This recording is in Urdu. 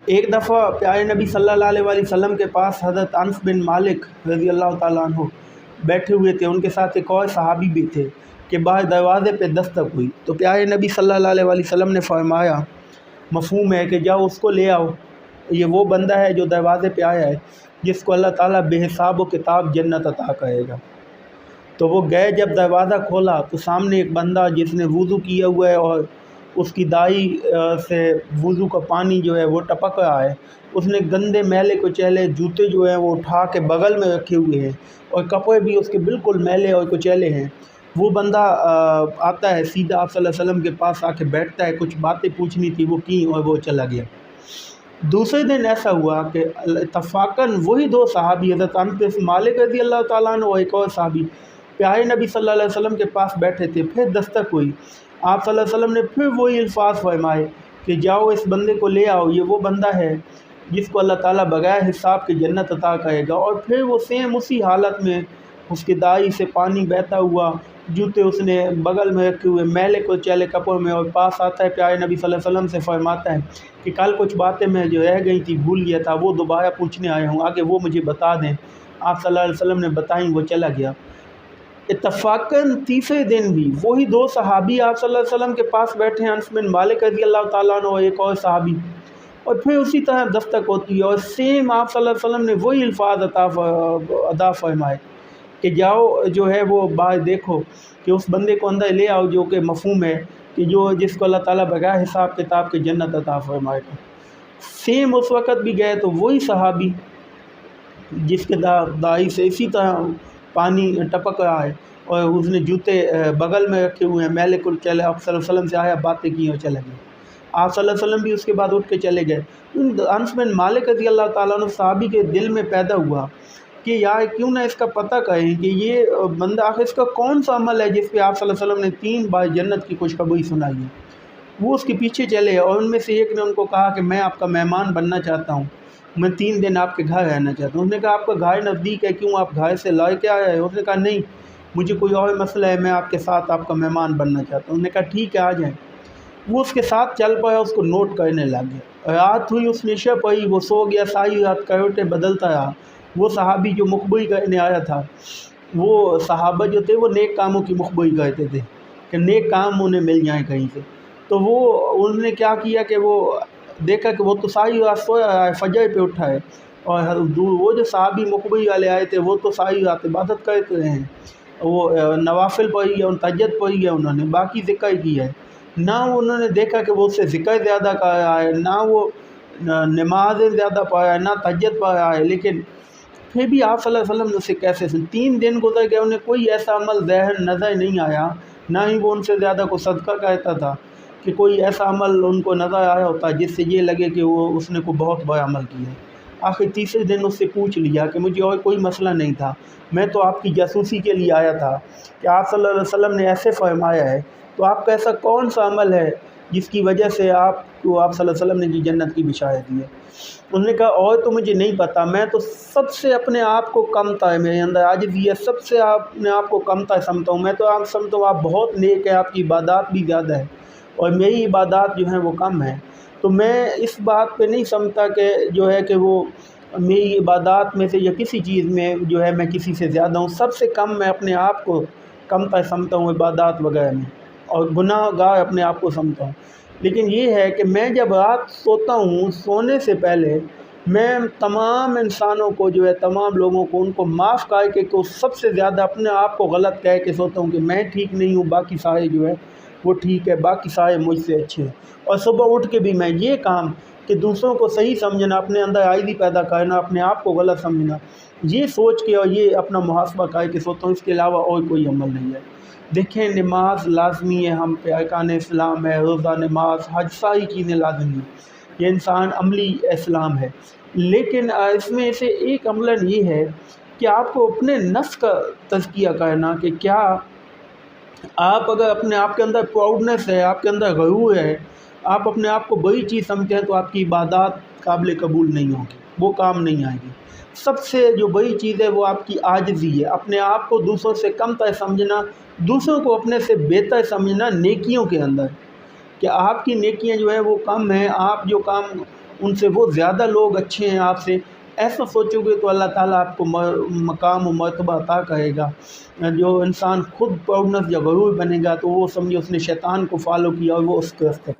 ایک دفعہ پیارے نبی صلی اللہ علیہ وسلم کے پاس حضرت انس بن مالک رضی اللہ تعالیٰ عنہ بیٹھے ہوئے تھے، ان کے ساتھ ایک اور صحابی بھی تھے کہ باہر دروازے پہ دستک ہوئی تو پیارے نبی صلی اللہ علیہ وسلم نے فرمایا، مفہوم ہے کہ جاؤ اس کو لے آؤ، یہ وہ بندہ ہے جو دروازے پہ آیا ہے جس کو اللہ تعالیٰ بے حساب و کتاب جنت عطا کرے گا۔ تو وہ گئے، جب دروازہ کھولا تو سامنے ایک بندہ جس نے وضو کیا ہوا ہے اور اس کی دائی سے وضو کا پانی جو ہے وہ ٹپک رہا ہے، اس نے گندے میلے کچیلے جوتے جو ہیں وہ اٹھا کے بغل میں رکھے ہوئے ہیں اور کپڑے بھی اس کے بالکل میلے اور کچیلے ہیں۔ وہ بندہ آتا ہے سیدھا آپ صلی اللہ علیہ وسلم کے پاس آ کے بیٹھتا ہے، کچھ باتیں پوچھنی تھی وہ کی اور وہ چلا گیا۔ دوسرے دن ایسا ہوا کہ اتفاقاً وہی دو صحابی حضرت انس بن مالک رضی اللہ تعالیٰ عنہ اور ایک اور صحابی پیارے نبی صلی اللہ علیہ وسلم کے پاس بیٹھے تھے۔ پھر دستک ہوئی، آپ صلی اللہ علیہ وسلم نے پھر وہی الفاظ فرمائے کہ جاؤ اس بندے کو لے آؤ، یہ وہ بندہ ہے جس کو اللہ تعالیٰ بغیر حساب کے جنت عطا کرے گا۔ اور پھر وہ سیم اسی حالت میں اس کی دائی سے پانی بہتا ہوا، جوتے اس نے بغل میں رکھے ہوئے، میلے کو چیلے کپڑوں میں، اور پاس آتا ہے پیارے نبی صلی اللہ علیہ وسلم سے فرماتا ہے کہ کل کچھ باتیں میں جو رہ گئی تھی بھول گیا تھا، وہ دوبارہ پوچھنے آیا ہوں، آگے وہ مجھے بتا دیں۔ آپ صلی اللہ علیہ وسلم نے بتائیں، وہ چلا گیا۔ اتفاقاً تیسرے دن بھی وہی دو صحابی آپ صلی اللہ علیہ وسلم کے پاس بیٹھے ہیں، انس بن مالک رضی اللہ تعالیٰ عنہ اور ایک اور صحابی، اور پھر اسی طرح دستک ہوتی ہے اور سیم آپ صلی اللہ علیہ وسلم نے وہی الفاظ ادا فرمائے کہ جاؤ جو ہے وہ باہر دیکھو کہ اس بندے کو اندر لے آؤ، جو کہ مفہوم ہے کہ جس کو اللہ تعالیٰ بغیر حساب کتاب کے جنت عطا فرمائے گا۔ سیم اس وقت بھی گئے تو وہی صحابی جس کے دائی سے اسی طرح پانی ٹپک رہا ہے اور اس نے جوتے بغل میں رکھے ہوئے ہیں، میلے کو چلے، آپ صلی اللہ علیہ وسلم سے آیا، باتیں کی اور چلے گئے۔ آپ صلی اللہ علیہ وسلم بھی اس کے بعد اٹھ کے چلے گئے۔ انس بن مالک رضی اللہ تعالیٰ عنہ صحابی کے دل میں پیدا ہوا کہ یار کیوں نہ اس کا پتہ کریں کہ یہ بندہ آخر اس کا کون سا عمل ہے جس پہ آپ صلی اللہ علیہ وسلم نے 3 بار جنت کی خوشخبری سنائی ہے۔ وہ اس کے پیچھے چلے اور ان میں سے ایک نے ان کو کہا کہ میں آپ کا مہمان بننا چاہتا ہوں، میں 3 دن آپ کے گھر رہنا چاہتا ہوں۔ اس نے کہا آپ کا گھر نزدیک ہے، کیوں آپ گھر سے لائے کے آیا ہے؟ اس نے کہا نہیں، مجھے کوئی اور مسئلہ ہے، میں آپ کے ساتھ آپ کا مہمان بننا چاہتا ہوں۔ اس نے کہا ٹھیک ہے آ جائیں۔ وہ اس کے ساتھ چل پایا، اس کو نوٹ کرنے لگ گیا۔ رات ہوئی، اس نے عشاء پڑھی، وہ سو گیا، ساری رات کروٹیں بدلتا رہا۔ وہ صحابی جو مخبری کرنے آیا تھا، وہ صحابہ جو تھے وہ نیک کاموں کی مخبری کرتے تھے کہ نیک کام انہیں مل جائیں کہیں سے، تو انہوں نے کیا کیا کہ وہ دیکھا کہ وہ تو ساری رات سویا ہے، فجر پہ اٹھا ہے، اور وہ جو صحابی مخبری والے آئے تھے وہ تو ساری رات عبادت کرتے رہے ہیں، وہ نوافل پڑھی ہے، تہجد پڑھی ہے، انہوں نے باقی ذکر کیا ہے، نہ انہوں نے دیکھا کہ وہ اس سے ذکر زیادہ کر رہا ہے، نہ وہ نمازیں زیادہ پڑھ رہا ہے، نہ تہجد پڑھ رہا ہے، لیکن پھر بھی آپ صلی اللہ علیہ وسلم نے اسے کیسے 3 دن گزر گئے، انہیں کوئی ایسا عمل ظاہر نظر نہیں آیا، نہ ہی وہ ان سے زیادہ کو صدقہ کہتا تھا کہ کوئی ایسا عمل ان کو نظر آیا ہوتا جس سے یہ لگے کہ اس نے کوئی بہت بڑا عمل کیا ہے۔ آخر تیسرے دن اس سے پوچھ لیا کہ مجھے اور کوئی مسئلہ نہیں تھا، میں تو آپ کی جاسوسی کے لیے آیا تھا کہ آپ صلی اللہ علیہ وسلم نے ایسے فرمایا ہے، تو آپ کا ایسا کون سا عمل ہے جس کی وجہ سے آپ صلی اللہ علیہ وسلم نے جنت کی بشارت دی ہے؟ انہوں نے کہا اور تو مجھے نہیں پتہ، میں تو سب سے اپنے آپ کو کمتا ہے، میرے اندر عاجزی ہے، سب سے اپنے آپ کو کمتا سمجھتا ہوں، میں تو آپ سمجھتا ہوں آپ بہت نیک ہے، آپ کی عبادات بھی زیادہ ہے اور میری عبادات جو ہیں وہ کم ہیں، تو میں اس بات پہ نہیں سمجھتا کہ جو ہے کہ وہ میری عبادات میں سے یا کسی چیز میں جو ہے میں کسی سے زیادہ ہوں، سب سے کم میں اپنے آپ کو کمتا سمجھتا ہوں عبادات وغیرہ میں، اور گناہ گار اپنے آپ کو سمجھتا ہوں۔ لیکن یہ ہے کہ میں جب رات سوتا ہوں، سونے سے پہلے میں تمام انسانوں کو جو ہے، تمام لوگوں کو ان کو معاف کر کے کہ سب سے زیادہ اپنے آپ کو غلط کہہ کے سوتا ہوں کہ میں ٹھیک نہیں ہوں، باقی سارے جو ہے وہ ٹھیک ہے، باقی سارے مجھ سے اچھے ہیں، اور صبح اٹھ کے بھی میں یہ کام کہ دوسروں کو صحیح سمجھنا، اپنے اندر عاجزی پیدا کرنا، اپنے آپ کو غلط سمجھنا، یہ سوچ کے اور یہ اپنا محاسبہ کر کے سوتا ہوں، اس کے علاوہ اور کوئی عمل نہیں ہے۔ دیکھیں نماز لازمی ہے، ہم پہ ارکان اسلام ہے، روزہ، نماز، حج، ساری چیزیں لازمی ہیں، یہ انسان عملی اسلام ہے، لیکن اس میں سے ایک عملاً یہ ہے کہ آپ کو اپنے نفس کا تزکیہ کرنا کہ کیا آپ اگر اپنے آپ کے اندر پراؤڈنس ہے، آپ کے اندر غرور ہے، آپ اپنے آپ کو بڑی چیز سمجھتے ہیں، تو آپ کی عبادات قابل قبول نہیں ہوں گی، وہ کام نہیں آئے گی۔ سب سے جو بڑی چیز ہے وہ آپ کی عاجزی ہے، اپنے آپ کو دوسروں سے کم تر سمجھنا، دوسروں کو اپنے سے بہتر سمجھنا نیکیوں کے اندر، کہ آپ کی نیکیاں جو ہیں وہ کم ہیں، آپ جو کام ان سے وہ زیادہ لوگ اچھے ہیں آپ سے، ایسا سوچو گے تو اللہ تعالیٰ آپ کو مقام و مرتبہ عطا کرے گا۔ جو انسان خود پرنس یا غرور بنے گا تو وہ سمجھو اس نے شیطان کو فالو کیا اور وہ اس کے راستے